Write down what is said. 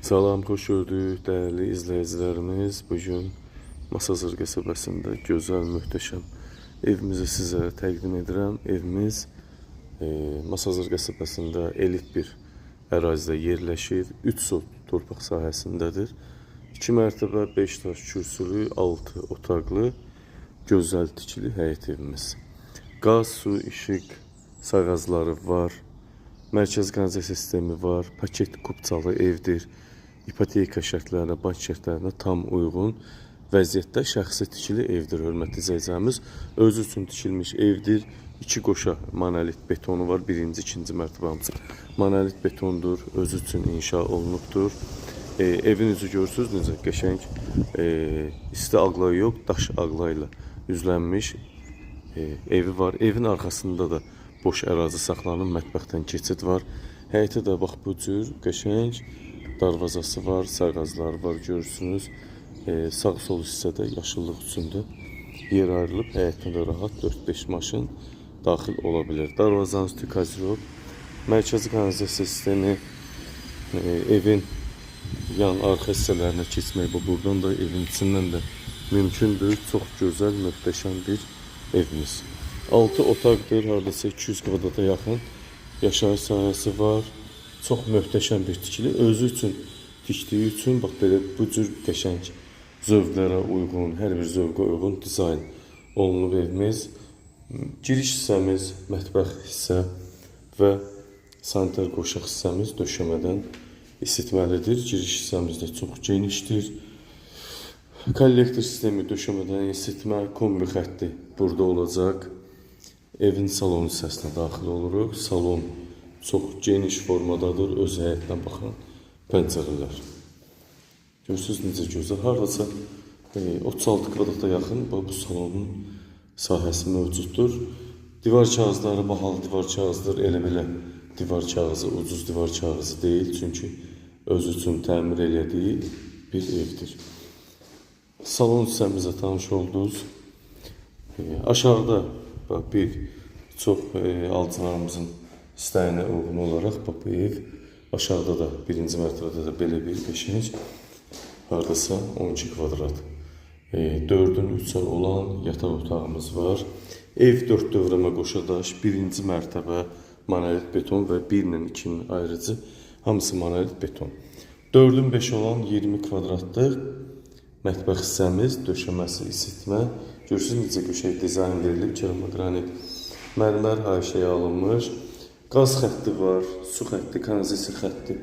Salam, xoş gördük dəyərli izləyicilərimiz. Bugün Masazır qəsəbəsində gözəl, möhtəşəm evimizi sizə təqdim edirəm. Evimiz Masazır qəsəbəsində elit bir ərazidə yerləşir. 3 sot torpaq sahəsindədir. 2 mərtəbə, 5 daş kürsülü, 6 otaqlı, gözəl tikili həyət evimiz. Qaz, su, işıq, sağazları var. Mərkəzi kanalizasiya sistemi var. Paket kupçalı evdir. İpoteka şərtlərinə, bank şərtlərinə tam uyğun vəziyyətdə şəxsi tikili evdir. Hörmətli izləyicilərimiz, özü üçün tikilmiş evdir. 2 qoşa monolit betonu var. Birinci, ikinci mərtəbəmiz monolit betondur. Özü üçün inşa olunubdur. Evin üzü görürsünüz necə qəşəng, isti ağla yox, daş ağla ilə üzlənmiş evi var. Evin arxasında da boş ərazi saxlanıb, mətbəxdən keçid var. Həyətə də bax bu cür qəşəng darvazası var, sağazları var, görürsünüz. Sağ-sol hissədə yaşıllıq üçündə yer ayrılıb, həyətdə də rahat 4-5 maşın daxil ola bilər. Darvazanın üstü kazirov, mərkəzi kanalizasiya sistemi, evin yan arxa hissələrinə keçmək bu buradan da evin içindən də mümkündür. Çox gözəl, möhtəşəm bir evimiz. 6 otaqdır, haradasa 200 kvadrata yaxın yaşayış sahəsi var. Çox möhtəşəm bir tikili. Özü üçün tikdiyi üçün bax belə bu cür qəşəng zövqlərə uyğun, hər bir zövqə uyğun dizayn olunub evimiz. Giriş hissəmiz, mətbəx hissə və sanitar qoşaq hissəmiz döşəmədən isitməlidir. Giriş hissəmiz də çox genişdir. Kollektor sistemi döşəmədən isitmə, kombi xətti burada olacaq. Evin salon hissəsinə daxil oluruq. Salon çox geniş formadadır. Öz həyətdən baxan pəncərələr. Görürsünüz necə gözəl. Haradasa 36 kvadrata yaxın bu salonun sahəsi mövcuddur. Divar kağızları bahalı divar kağızdır. Elə belə divar kağızı ucuz divar kağızı deyil. Çünki özü üçün təmir elədiyi bir evdir. Salon hissəmizə tanış oldunuz. Aşağıda bir çox alıcılarımızın istəyinə uyğun olaraq bu ev aşağıda da birinci mərtəbədə də belə bir qəşəng haradasa 12 kvadrat 4-ün 3-ə olan yataq otağımız var. Ev 4 dövrəmə qoşadaş, birinci mərtəbə monolit beton və 1-lə 2-nin ayrıcı hamısı monolit beton. 4-ün 5 olan 20 kvadratlıq mətbəx hissəmiz, döşəməsi, isitmə. Görürsünüz necə qəşəng dizayn verilib, keramogranit mərmər haşiyə alınmış. Qaz xətti var, su xətti, kanalizasiya xətti